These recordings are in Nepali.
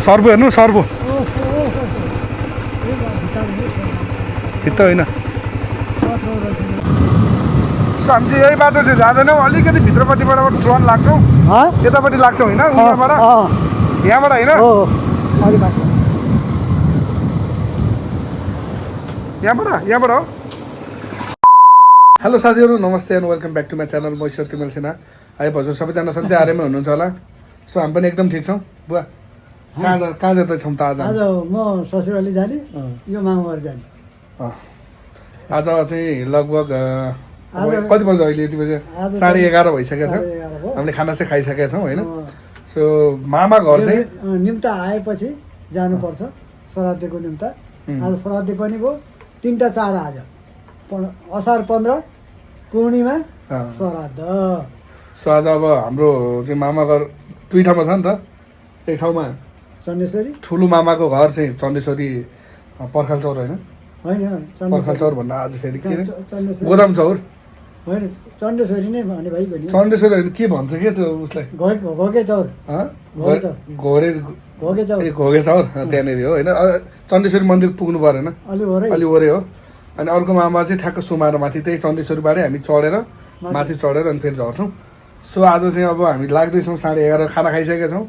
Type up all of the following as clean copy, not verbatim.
सर्बो हेर्नु सर्बो भित्र होइन हामी चाहिँ यही बाटो चाहिँ जाँदैनौँ अलिकति भित्रपट्टिबाट ट्रन लाग्छौँ यतापट्टि लाग्छौँ होइन यहाँबाट यहाँबाट होइन यहाँबाट हो हेलो साथीहरू नमस्ते and welcome back to my channel म ईश्वर तिमेल सिन्हा है हजुर सबैजना सन्चै आरामै हुनुहुन्छ होला सो हामी पनि एकदम ठिक छौँ बुवा कहाँ जाँदैछौँ त आज म ससुराली जाने यो मामुवार जाने आज चाहिँ लगभग कति बज्यो अहिले यति बजे 11:30 भइसकेको छ हामीले खाना चाहिँ खाइसकेका छौँ होइन सो मामा घर चाहिँ निम्त आएपछि जानुपर्छ श्राद्धको निम्त आज श्राद्ध पनि भयो 3टा चाड आज असार 15 पूर्णिमा श्राद्ध सो आज अब हाम्रो चाहिँ मामा घर दुई ठाउँमा छ नि त एक ठाउँमा चण्डेश्वरी ठुलो मामाको घर चाहिँ चण्डेश्वरी पर्खाल चौर होइन पर्खाल चौर भन्दा आज फेरि के गोदाम चौर होइन चण्डेश्वरी नै भने भाइ भने चण्डेश्वरी होइन के भन्छ के त्यो उसलाई घोगे चौर घोगे चौर त्यहाँनिर हो होइन चण्डेश्वरी मन्दिर पुग्नु परेन अलि वरै हो अनि अर्को मामा चाहिँ ठ्याक्क सुमाएर माथि त्यही चण्डेश्वरीबाटै हामी चढेर माथि चढेर अनि फेरि झर्छौँ सो आज चाहिँ अब हामी लाग्दैछौँ 11:30 खाना खाइसकेका छौँ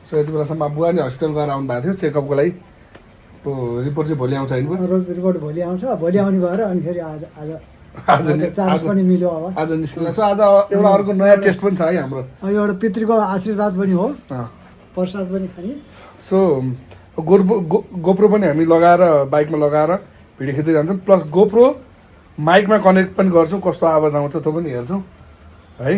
सो यति बेलासम्म बुवा नि हस्पिटल गएर आउनु भएको थियो चेकअपको लागि रिपोर्ट चाहिँ भोलि आउँछ होइन रिपोर्ट भोलि आउँछ भोलि आउने भएर अनि फेरि आज पनि मिल्यो अब आज निस्किन्छ सो आज एउटा अर्को नयाँ टेस्ट पनि छ है हाम्रो एउटा पितृको आशीर्वाद पनि हो प्रसाद पनि खाने सो गोप्रो पनि हामी लगाएर बाइकमा लगाएर भिडियो खिच्दै जान्छौँ प्लस गोप्रो माइकमा कनेक्ट पनि गर्छौँ कस्तो आवाज आउँछ त्यो पनि हेर्छौँ है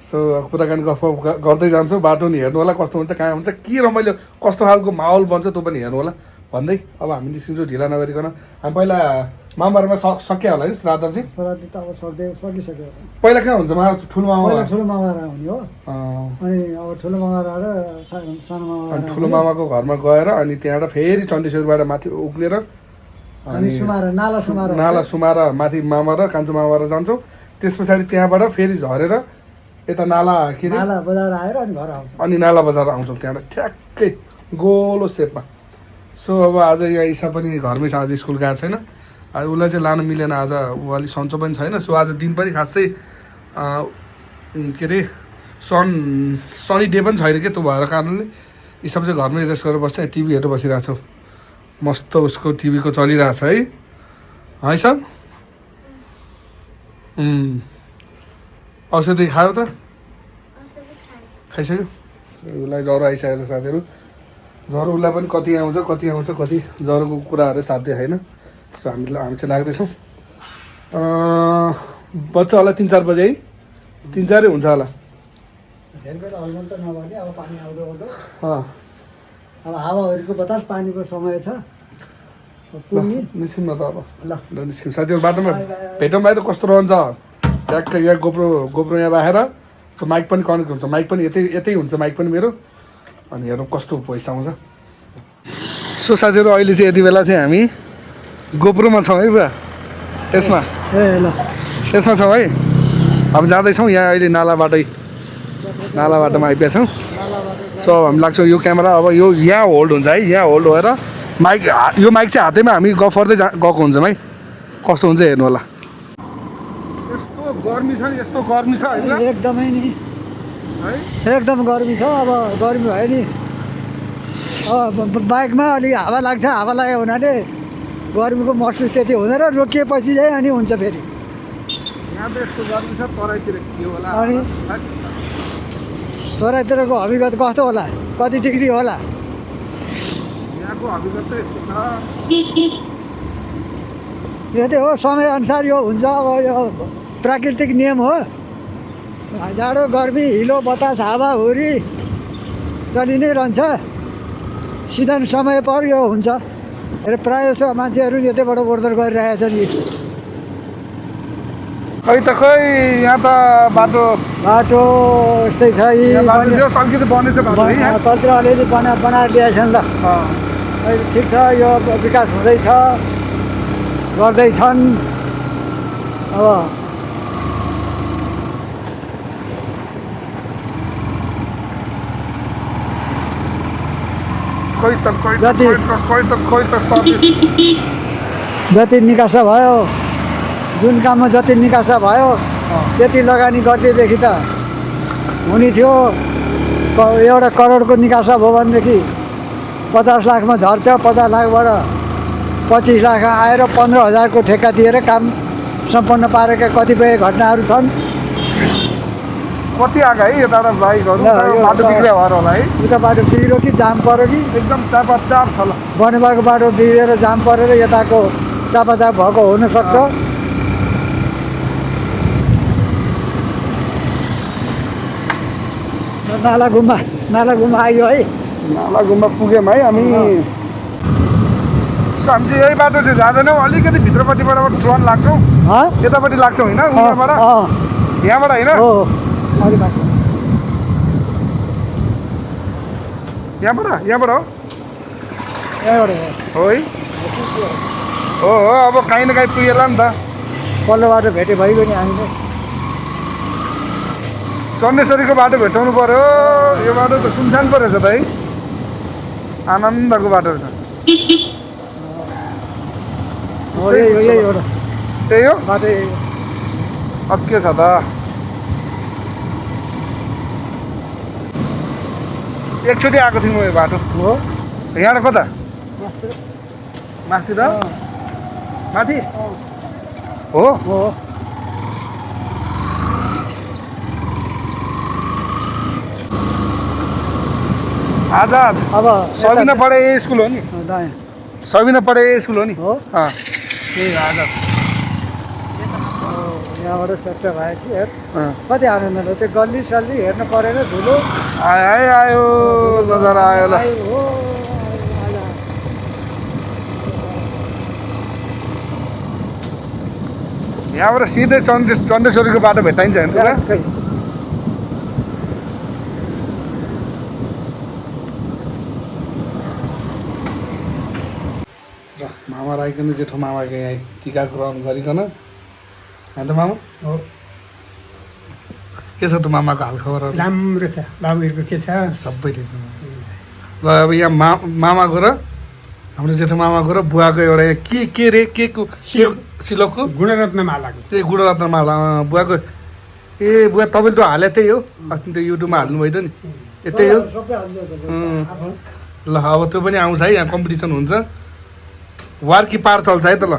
सो कुराकानी गफ गर्दै जान्छौँ बाटो नि हेर्नु होला कस्तो हुन्छ कहाँ हुन्छ के रमाइलो कस्तो खालको माहौल बन्छ त्यो पनि हेर्नु होला भन्दै अब हामी निस्किन्छौँ ढिला नगरिकन हामी पहिला मामाहरूमा सकिया होला है श्राद्ध चाहिँ श्राद्ध त अब सकिसक्यो पहिला कहाँ हुन्छ ठुलो मामा हुने हो अनि अब ठुलो मामा र सानो मामा ठुलो मामाको घरमा गएर अनि त्यहाँबाट फेरि चण्डेश्वरीबाट माथि उक्लेर अनि नाला सुमाएर माथि मामा र कान्छो मामा र जान्छौँ त्यस पछाडि त्यहाँबाट फेरि झरेर यता नाला के अरे नाला बजार आएर अनि घर आउँछ अनि नाला बजार आउँछौँ त्यहाँबाट ठ्याक्कै गोलो सेपमा सो अब आज यहाँ ईशा पनि घरमै छ आज स्कुल गएको छैन आज उसलाई चाहिँ लानु मिलेन आज ऊ अलिक सन्चो पनि छैन सो आज दिन पनि खासै के अरे सनी डे पनि छैन क्या त्यो भएर कारणले ईशा चाहिँ घरमै रेस्ट गरेर बस्छ टिभी हेरेर बसिरहेको छु मस्त उसको टिभीको चलिरहेछ है सर औषधि खायो त खाइसक्यो उसलाई ज्वरो आइसकेको छ साथीहरू ज्वरो उसलाई पनि कति आउँछ कति ज्वरोको कुराहरू साध्य छैन सो हामी चाहिँ लाग्दैछौँ बच्चा होला 3-4 बजे है 3-4 हुन्छ होला अब हावाहरूको बतास पानीको समय छ निस्किउँ न त अब ल निस्किउँ साथीहरू बाटोमा भेटौँ भाइ त कस्तो रहन्छ ट्याक्क यहाँ गोप्रो यहाँ राखेर सो माइक पनि कनेक्ट हुन्छ माइक पनि यतै हुन्छ माइक पनि मेरो अनि हेरौँ कस्तो पैसा आउँछ सो साथीहरू अहिले चाहिँ यति बेला चाहिँ हामी गोप्रोमा छौँ है बुवा यसमा छौँ है अब जाँदैछौँ यहाँ अहिले नाला बाटोमा आइपुगेका छौँ सो हामी लाग्छौँ यो क्यामेरा अब यो यहाँ होल्ड हुन्छ है यहाँ होल्ड भएर माइक यो माइक चाहिँ हातैमा हामी गफ गर्दै गएको हुन्छौँ है कस्तो हुन्छ हेर्नु होला यस्तो गर्मी छ एकदमै नि एकदम गर्मी छ अब गर्मी भयो नि बाइकमा अलिक हावा लाग्छ हावा लाग्यो हुनाले गर्मीको महसुस त्यति हुँदैन रोकिएपछि चाहिँ अनि हुन्छ फेरि अनि तराईतिरको अभिगत कस्तो होला कति डिग्री होला यो चाहिँ हो समयअनुसार यो हुन्छ अब यो प्राकृतिक नियम हो जाडो गर्मी हिलो बतास हावाहुरी चलि नै रहन्छ सिजन समय पर यो हुन्छ र प्रायः जसो मान्छेहरू यतैबाट ओर्दर गरिरहेका छन् खै त खै यहाँ त बाटो यस्तै छ कतिवटा अलिअलि बनाएर ल्याएछ नि त अहिले ठिक छ यो विकास हुँदैछ गर्दैछन् अब जति निकासा भयो जुन काममा जति निकासा भयो त्यति लगानी गरिदिएदेखि त हुने थियो। एउटा करोडको निकासा भयो भनेदेखि 50 लाखमा झर्छ। 50 लाखबाट 25 लाख आएर 15,000 को ठेक्का दिएर काम सम्पन्न पारेका कतिपय घटनाहरू छन्। कति आगा है यता बाइकहरू बाटो बिग्रियो भएर होला है। उता बाटो बिग्रियो कि जाम पऱ्यो कि एकदम चापाचाप छ ल। बनेपाको बाटो बिग्रेर जाम परेर यताको चापाचाप भएको हुनसक्छ। नाला गुम्बा आयो है। नाला गुम्बा पुग्यौँ है हामी। हामी चाहिँ यही बाटो चाहिँ जाँदैनौँ, अलिकति भित्रपट्टिबाट ट्रन लाग्छौँ, यतापट्टि लाग्छौँ होइन, यहाँबाट होइन हो अलि बाटो यहाँबाट हो यहाँबाट हो है। हो अब काहीँ न काहीँ पुगेला नि त। पल्लो बाटो भेटे भइगयो नि हामीले। चण्डेश्वरीको बाटो भेटाउनु पर्यो। यो बाटो त सुनसान पो रहेछ त है, आनन्दको बाटो रहेछ। त्यही हो बाटो अब के छ त। एकचोटि आएको थिएँ म यो बाटो हो। यहाँबाट कता माथि त माथि हो। आजाद अब सबिना पढे स्कुल हो नि, सबिना पढे स्कुल हो नि। हो त्यही आजाद। यहाँबाट सेक्टर भएपछि हेर कति आनन्द हो। त्यो गल्ली सल्ली हेर्नु परेन, धुलो आयो नजारा आयो ल। यहाँबाट सिधै चण्डेश्वरीको बाटो भेटाइन्छ होइन। र मामा आइकन जेठो मामाको यहाँ टिका ग्रहण गरिकन होइन त मामा। हो के छ त मामाको हालखबरहरू? राम्रो छ। बाबुहरूको के छ? सबै ठिक छ। ल अब यहाँ मामा गएर हाम्रो जेठो मामा गएर बुवाको एउटा के रे के को सिलोकको गुणरत्न मालाको ए गुणरत्न माला बुवाको। ए बुवा तपाईँले त हाले त्यही हो, अस्ति त्यो युट्युबमा हाल्नुभयो त नि, यतै हो। ल अब त्यो पनि आउँछ है, यहाँ कम्पिटिसन हुन्छ। वार कि पार चल्छ है त ल।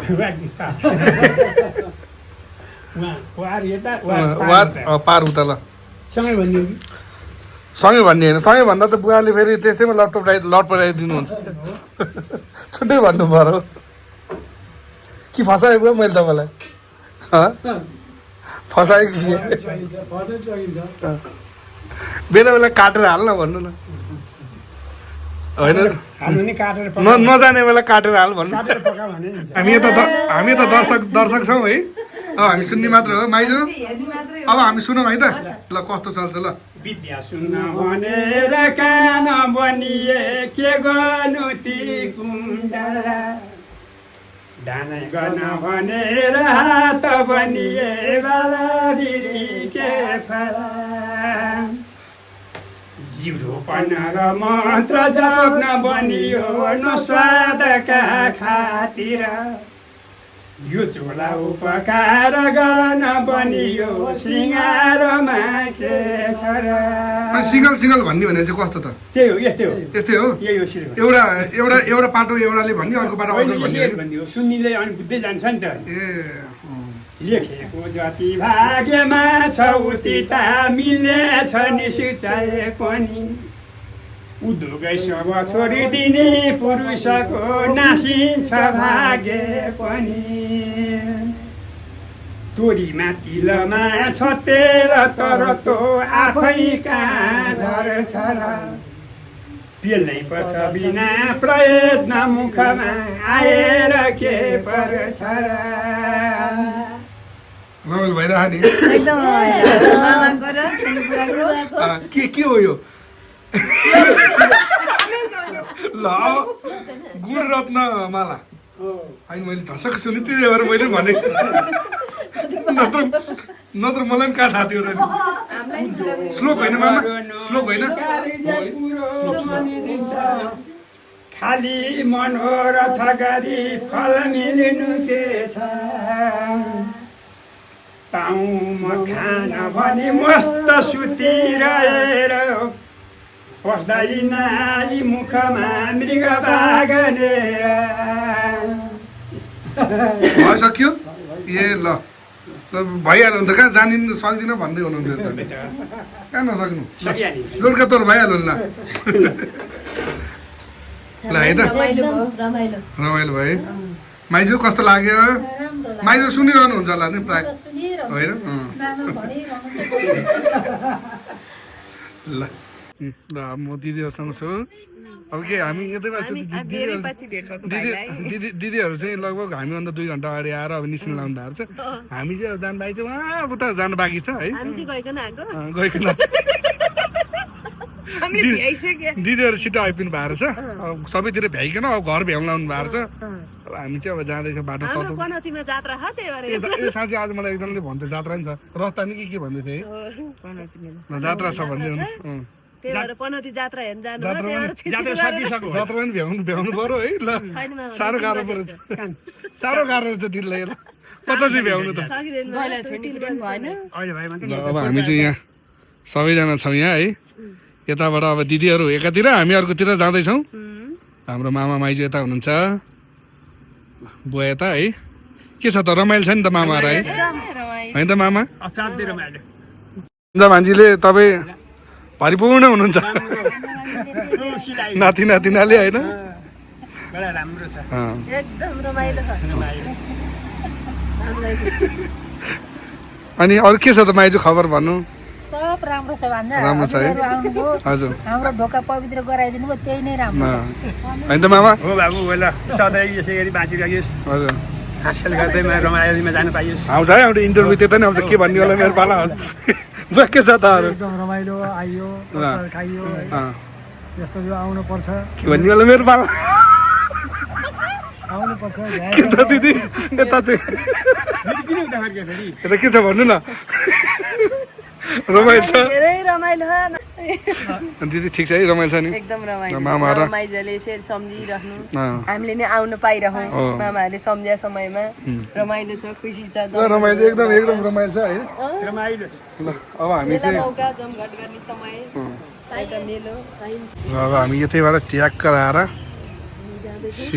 वार पार उता ल। सँगै भन्ने होइन, सँगै भन्दा त बुवाले फेरि त्यसैमा लट पठाइदिनुहुन्छ। छुट्टै भन्नु पर्यो कि फसाएँ बुवा मैले तपाईँलाई? फसाएँ कि बेला बेला काटेर हाल्न भन्नु न, होइन नजाने बेला काटेर हाल भन्नु। हामी त दर्शक छौँ है। अब हामी सुन्ने मात्र हो माइजू। अब हामी सुनौँ है त। ल कस्तो चल्छ ल। विद्या सुन्न भनेर कान बनिए के गर्नु ती कुण्डला, दानै गर्न भनेर हात बनिए बालादिरी के फला, जिउरो पन र मन्त्र जप्न बनियो नस्वादका खातिर, यो चोला उपकार गर्न बनियो सिँगारमा के छ र। सिङ्गल भन्ने भने चाहिँ कस्तो त? त्यही हो, यस्तै हो, यस्तै हो। यही हो सिङ्गल। एउटा पाटो एउटाले भन्ने, अर्को पाटो अर्को भन्ने हो। सुन्निले अनि बुझ्दै जान्छ नि त। ए लेखेको जति भाग्यमा छ उति त मिल्नेछ नि सुचाए पनि, उद्योगै सब छोडिदिने पुरुषको नासिन्छ भाग्य पनि, तोरीमा तिलमा छतेर तर तो आफै कहाँ झर्छ र, पेल्नै पर्छ बिना प्रयत्न मुखमा आएर के पर्छ र। रमाइलो भइरह नि एकदम के हो यो? ल गुणरत्न माला होइन, मैले झसक सुने त्यही भएर मैले भने, नत्र मलाई पनि कहाँ थाहा थियो र। श्लोक होइन मामा, श्लोक होइन। खाली मनोरथ गरी फल मिल्नु के छ पाउँ म खान भनी मस्त सुतिरहेर पस्दैन यी मुखमा मृग बागनेर भइसक्यो ए ल भइहाल्यो नि त कहाँ जानिनु सक्दिनँ भन्दै हुनुहुन्थ्यो कहाँ नसक्नु सकिहालिन्छ जोरका तोर भइहाल्यो नि ल ल है त रमाइलो भयो माइजू कस्तो लाग्यो माइजू सुनिरहनुहुन्छ होला नि प्राय होइन ल ल म दिदीहरूसँग छु अब के हामी यतै छु दिदीहरू चाहिँ लगभग हामीभन्दा 2 घन्टा अगाडि आएर अब निस्किन लाउनु भएको छ हामी चाहिँ जानु बाँकी छ उहाँ उता जानु बाँकी छ है गइकन दिदीहरू छिटो आइपुग्नु भएको छ अब सबैतिर भ्याइकन अब घर भ्याउनु लाउनु भएको छ अब हामी चाहिँ अब जाँदैछ बाटो तल साँच्चै आज मलाई एकजनाले भन्थ्यो जात्रा नि छ रस्ता नि के भन्दै थिएँ है जात्रा छ भन्दै जात्रा पनि भ्याउनु पर्यो है ल साह्रो गाह्रो पर्छ साह्रो गाह्रो छ दिदीलाई ल कता चाहिँ भ्याउनु त अब हामी चाहिँ यहाँ सबैजना छौँ यहाँ है यताबाट अब दिदीहरू एकातिर हामी अर्कोतिर जाँदैछौँ हाम्रो मामा माइजू यता हुनुहुन्छ बुवा यता है के छ त रमाइलो छ नि त मामाहरू है होइन त मामा भान्जीले तपाईँ भरिपूर्ण हुनुहुन्छ नाति नातिनाले होइन राम्रो छ अनि अरू के छ त माइजू खबर भन्नु सब राम्रो छ भन्दा राम्रो छ है हजुर हाम्रो ढोका पवित्र गराइदिनु भयो त्यही नै राम्रो होइन त मामा हो बाबु ल सधैँ यसै गरी बाँचिरहोस् हजुर हासिल गर्दैमा रमाइलोमा जानु पाइयोस् आउँछ है एउटा इन्टरभ्यू त्यता नि आउँछ के भन्ने होला मेरो पाला के छ त अरू एकदम रमाइलो आइयो खाइयो यस्तो यो आउनु पर्छ के भन्ने होला मेरो पाला आउनु पर्छ के छ दिदी यता चाहिँ यता के छ भन्नु न रमाइलो छ धेरै रमाइलो दिदी ठिक छ है रमाइलो छ नि एकदम रमाइलो मामा र माइजले यसरी सम्झिराख्नु हामीले नै आउन पाइरहौँ मामाहरूले सम्झ्या समयमा रमाइलो छ खुसी छ रमाइलो एकदम रमाइलो छ है रमाइलो ल अब हामी चाहिँ मौका जमघट गर्ने समय एउटा मेलो अब हामी यतैबाट ट्याक्क आएर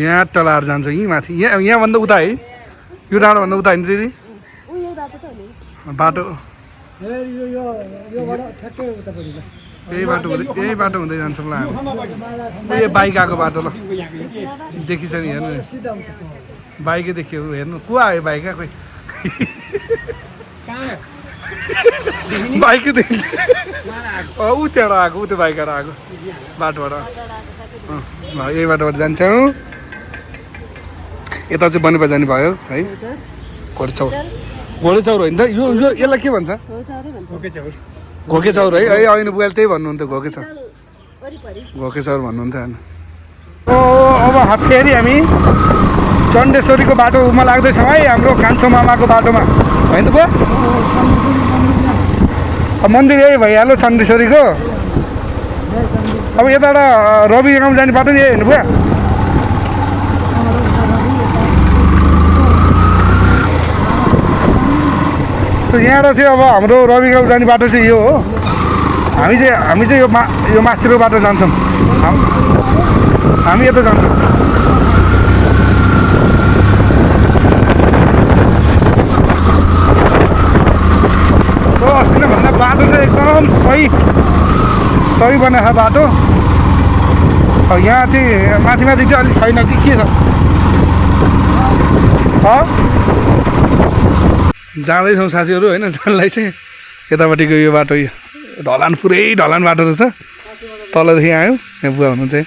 यहाँ टलाएर जान्छौँ यहीँ माथि यहाँभन्दा उता है यो डाँडाभन्दा उता होइन दिदी बाटो यही बाटो हुँदै जान्छौँ ल हामी यो बाइक आएको बाटो ल देखिछ नि हेर्नु बाइकै देखियो हेर्नु को आयो बाइक कोही बाइकै देखिन्छ ऊ त्यहाँबाट आएको ऊ त्यो बाइकबाट आएको बाटोबाट ल यही बाटोबाट जान्छौँ यता चाहिँ बनेपा जाने भयो है घोडेचौर होइन त यो यसलाई के भन्छ घोके चौर है अहिले बुवाले त्यही भन्नुहुन्थ्यो घोके चौर भन्नुहुन्थ्यो होइन ओ अब फेरि हामी चण्डेश्वरीको बाटोमा लाग्दैछौँ है हाम्रो कान्छो मामाको बाटोमा होइन त बुवा मन्दिर यही भइहाल्यो चण्डेश्वरीको अब यताबाट रवि गाउँ जाने बाटो नि यही होइन बुवा यहाँबाट चाहिँ अब हाम्रो रवि गाउँ जाने बाटो चाहिँ यो हो हामी चाहिँ यो माथिल्लो बाटो जान्छौँ हामी यता जान्छौँ किनभन्दा बाटो चाहिँ एकदम सही बनाएको बाटो यहाँ चाहिँ माथि चाहिँ अलिक छैन कि के छ जाँदैछौँ साथीहरू होइन जानलाई चाहिँ यतापट्टिको यो बाटो यो ढलान पुरै ढलान बाटो रहेछ तलदेखि आयो यहाँ बुवा हुनुहुन्छ है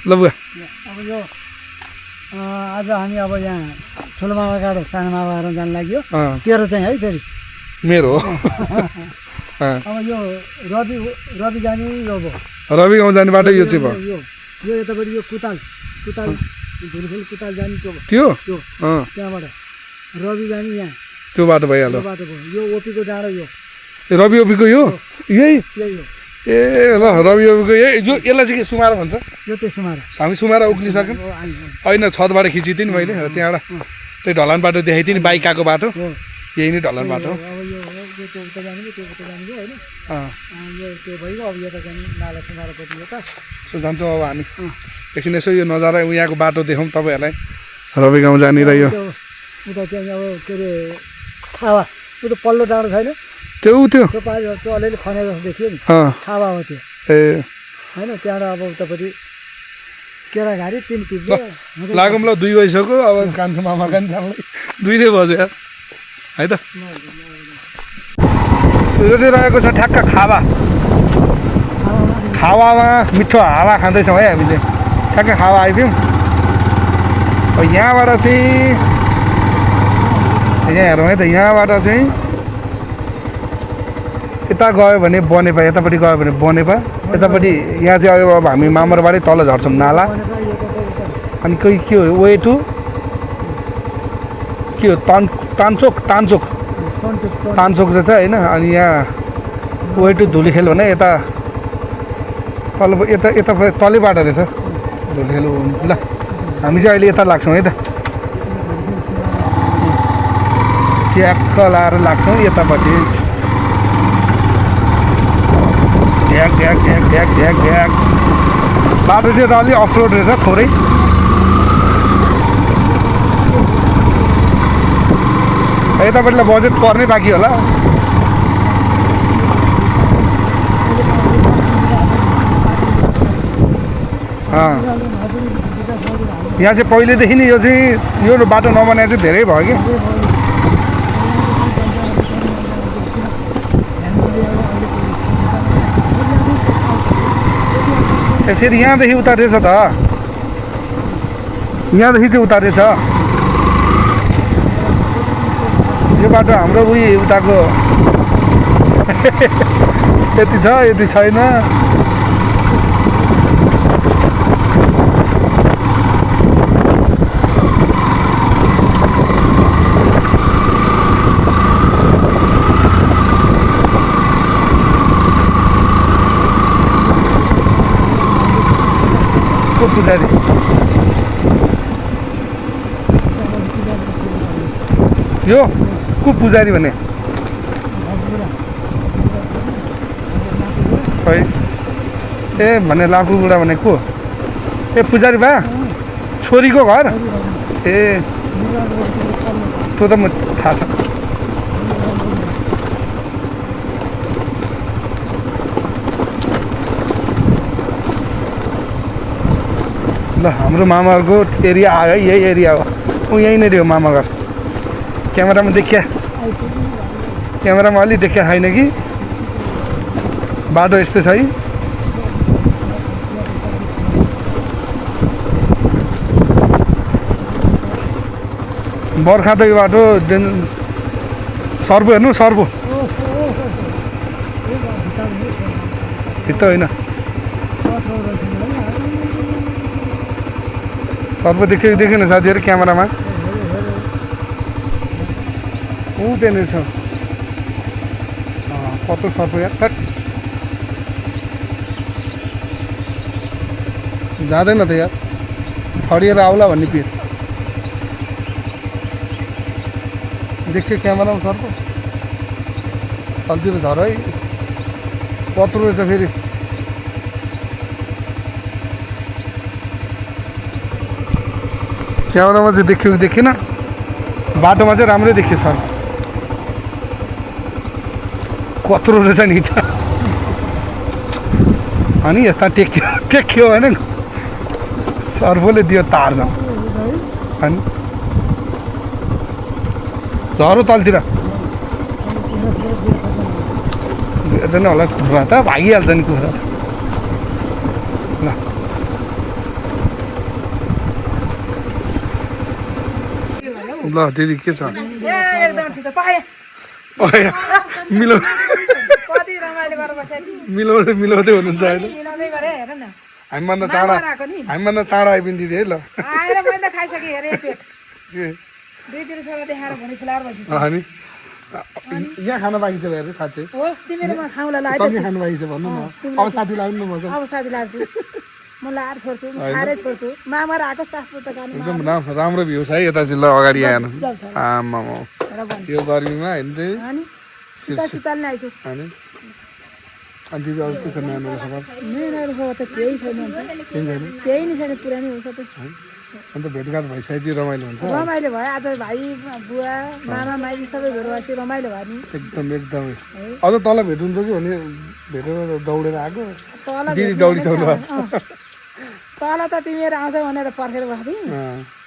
ल बुवा अब यो आज हामी अब यहाँ ठुलो मामा गाडो सानो मामाहरू जानु लाग्यो तेरो चाहिँ है फेरि मेरो हो अब यो रवि जाने यो भयो रवि गाउँ जाने बाटो यो चाहिँ भयो यो यतापट्टि यो कुताल धुलफुल कुताल जाने त्यो त्यहाँबाट रवि जाने यहाँ त्यो बाटो भइहाल्यो बाटो भयो यो ओपीको डाँडो यो रवि ओपीको यो यही हो ए ल रवि बाबुको यो यसलाई चाहिँ के सुमारा भन्छ यो चाहिँ सुमारा हामी सुमारा उक्लिसक्यौँ होइन छतबाट खिचिदियो नि मैले त्यहाँबाट त्यही ढलान बाटो देखाइदियो नि बाइक आएको बाटो यही नै ढलान बाटो अब यो उता जाने कि त्यो उता जाने कि होइन यो त्यो भइगयो अब यता जाने नाला सुमारापट्टि यता सो जान्छौँ अब हामी एकछिन यसो यो नजारा यहाँको बाटो देखाउँ तपाईँहरूलाई रवि गाउँ जानेर यो उता चाहिँ अब के अरे खावा त्यो त पल्लो डाँडो छैन त्यो त्यो पारि त्यो अलिअलि खने जस्तो देखियो नि खावा हो त्यो ए होइन त्यहाँबाट अब उतापट्टि केराघारी 3 टिप्यो लागौँ ल 2 बजिसक्यो अब कान्छो मामा कान जान्दै 2 नै बज्यो यार है त यो चाहिँ रहेको छ ठ्याक्क खावामा मिठो हावा खाँदैछौँ है हामीले ठ्याक्क खावा आइपुग्यौँ यहाँबाट चाहिँ यहाँ हेरौँ है त यहाँबाट चाहिँ यता गयो भने बनेपा यतापट्टि गयो भने बनेपा यतापट्टि यहाँ चाहिँ अब हामी मामरबाटै तल झर्छौँ नाला अनि कोही के हो वे टु के हो तान्चोक रहेछ होइन अनि यहाँ वे टु धुलीखेल भने यता तल यता तलै बाटो रहेछ धुलीखेल ल हामी चाहिँ अहिले यता लाग्छौँ है त ट्याक्क लाएर लाग्छौँ यतापट्टि ढ्याक ढ्याक ढ्याक ढ्याक ढ्याक ढ्याक बाटो चाहिँ अलि अफरोड रहेछ थोरै यतापट्टिलाई बजेट पर्नै बाँकी होला यहाँ चाहिँ पहिलेदेखि नै यो चाहिँ यो बाटो नबनाएको चाहिँ धेरै भयो कि फेरि यहाँदेखि उतारेछ त यहाँदेखि चाहिँ उतारेछ यो बाटो हाम्रो उयो उताको यति छ यति छैन पुजारी यो को पुजारी भने खै ए भने लाकुगुडा भने को ए पुजारी बा छोरीको घर ए त्यो त म थाहा छ ल हाम्रो मामाको एरिया आयो है यही एरिया हो ऊ यहीँ नै हो मामा घर क्यामेरामा देखिया क्यामेरामा अलि देखिया छैन कि बाटो यस्तै छ है बर्खा त यो बाटो सर्बो हेर्नु सर्बो भित्र होइन सर्बो देखेन साथीहरू क्यामेरामा ऊ त्यहाँनिर छ कत्रो सर्पो यार थट जाँदैन त यार फरिएर आउला भन्ने पिर देख्यो क्यामेरामा सर्पो तलतिर झर है कत्रो रहेछ फेरि क्यामेरामा चाहिँ देख्यो कि देखेन बाटोमा चाहिँ राम्रै देखियो सर कत्रो रहेछ नि अनि यस्ता टेक्यो होइन सर्फोले दियो तार जाउँ अनि झरो तलतिर हेर्दैन होला कुखुरा त भागिहाल्छ नि कुखुरा ल ल दिदी के छ मिलाउँदै हुनुहुन्छ अहिले हामीभन्दा चाँडो आइपुग्नु दिदी है ल यहाँ खान बाँकी छ भाइहरू साँच्चै हो तिमीले म खाउँला ल सँगै खानु बाँकी छ भन्नु न अब साथी लाग्नु न मजा अब साथी लाग्छु म लाएर छोड्छु म खाएरै छोड्छु मामा आएको साफ पुत खानु एकदम राम्रो भ्यू छ है यता चाहिँ ल अगाडि आएन आमा यो गर्मीमा होइन चाहिँ अनि शीतल नै आइछु अनि अनि दिदी अरू के छ नयाँ खबर मेरो खबर त केही छैन केही छैन केही नै छैन पुरानै हो सबै अन्त भेटघाट भइसकेपछि रमाइलो हुन्छ रमाइलो भयो आज भाइ बुवा मामा माइली सबै भेटवासी रमाइलो भयो नि एकदम एकदमै अझ तल भेट्नुहुन्छ कि भने भेटेर दौडेर आएको तल दिदी दौडिसक्नु भएको छ तल त तिमीहरू आउँछौ भनेर पर्खेर बस्थेँ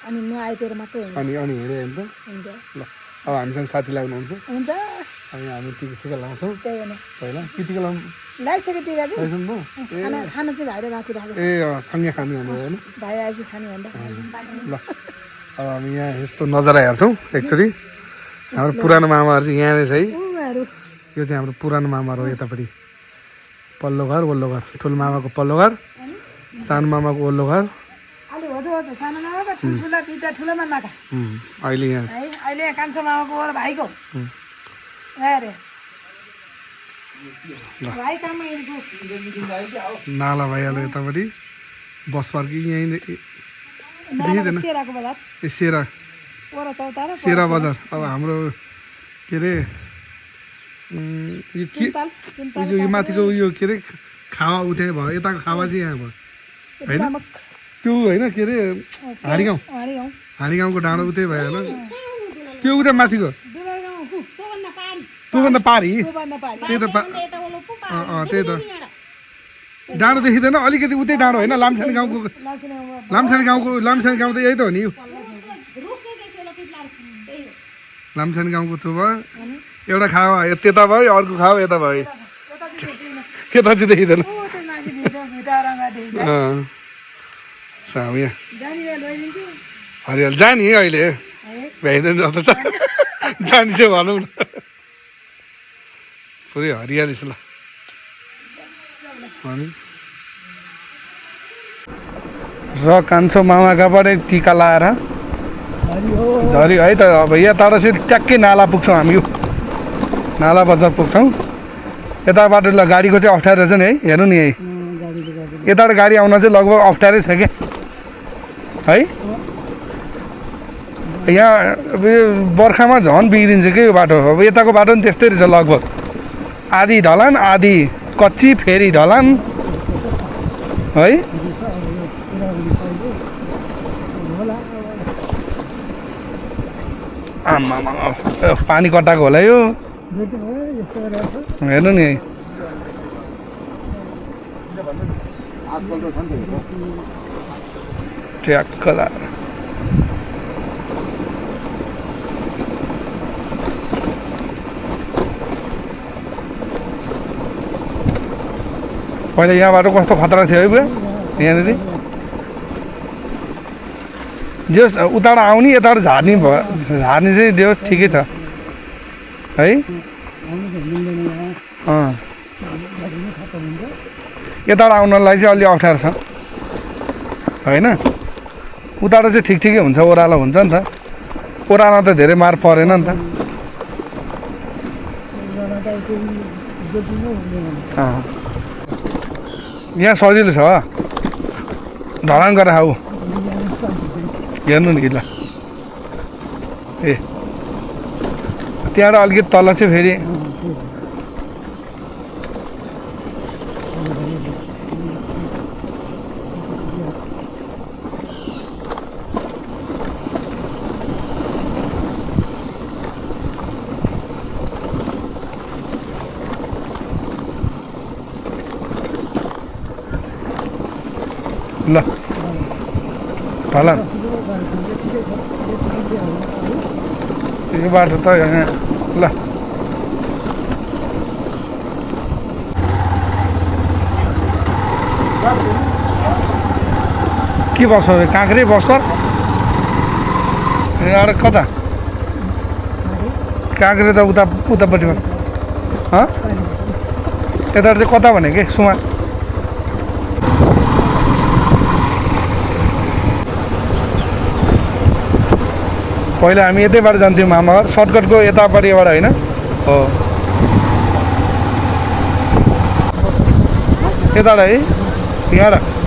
अनि म आइपुगेर मात्रै अनि अनि हिँड्यो नि त हुन्छ ल अब हामीसँग साथी लाग्नुहुन्छ हुन्छ अनि हामी टिका लाउँछौँ त्यही भने पहिला के टिका लाउँ लगाइसक्यो टिका चाहिँ लाउँछौँ म खाना खाना चाहिँ भाइले राखिराख्यो ए सँगै खाने भन्नुभयो होइन भाइ आएपछि खाने भन्दा ल अब हामी यहाँ यस्तो नजारा हेर्छौँ एक्चुअली हाम्रो पुरानो मामाहरू चाहिँ यहाँ रहेछ है उहाँहरू यो चाहिँ हाम्रो पुरानो मामाहरू हो यतापट्टि पल्लो घर वल्लो घर ठुलो मामाको पल्लो घर सानो मामाको वल्लो घर अलि होजो होजो सानो मामाको ठुल्ठुला पिता ठुलो मामाका अहिले यहाँ है अहिले यहाँ कान्छो मामाको और भाइको अरे भाइ काममा हिँड्छु नाला भइहाल्यो यतापट्टि बस पार्किङ यहीँ देखिँदैन सेराको बजार ए सेरा ओरा चौतारा सेरा बजार अब हाम्रो के अरे यो के चिन्ताल चिन्ताल यो माथिको उयो के अरे खावा उठे भयो यताको खावा चाहिँ यहाँ भयो होइन त्यो होइन के अरे हाँडीगाउँ हाँडीगाउँको डाँडो उतै भयो होला त्यो उता माथिको त्योभन्दा पारी त्यही त त्यही त डाँडो देखिँदैन अलिकति उतै डाँडो होइन लामछाने गाउँको लामछाने गाउँ त यही त हो नि लामछाने गाउँको त्यो भयो एउटा खावा त्यता भयो अर्को खावा यता भयो यता चाहिँ देखिँदैन हरियाल जाने अहिले भ्याइँदैन जस्तो छ जाने चाहिँ भनौँ न पुरै हरियाली छ ल र कान्छो मामाकाबाटै टिका लाएर झरी है त अब यताबाट चाहिँ ट्याक्कै नाला पुग्छौँ हामी नाला बजार पुग्छौँ यताबाट ल गाडीको चाहिँ अप्ठ्यारो छ नि है हेर्नु नि है यताबाट गाडी आउन चाहिँ लगभग अप्ठ्यारै छ क्या है यहाँ अब यो बर्खामा झन् बिग्रिन्छ कि यो बाटो अब यताको बाटो पनि त्यस्तै रहेछ लगभग आधी ढलान आधी कच्ची फेरि ढलान है आमा पानी कटाएको होला यो हेर्नु नि ट्याक्क लाएर पहिला यहाँबाट कस्तो खतरा थियो है बुवा यहाँनिर जेस् उताबाट आउने यताबाट झार्ने भयो झार्ने चाहिँ देओस् ठिकै छ है यताबाट आउनलाई चाहिँ अलि अप्ठ्यारो छ होइन उताबाट चाहिँ ठिकै हुन्छ ओह्रालो हुन्छ नि त ओह्रालो त धेरै मार परेन नि त यहाँ सजिलो छ ढलान गरेर खाऊ हेर्नु नि ल ए त्यहाँबाट अलिकति तल चाहिँ फेरि ल ढलान यो बाटो त यहाँ ल के बस काँक्रे बस पर अरू कता काँक्रे त उता उतापट्टिमा यता चाहिँ कता भने के सुमा पहिला हामी यतैबाट जान्थ्यौँ मामा सर्टकटको यतापट्टिबाट होइन हो यताबाट है यहाँ राख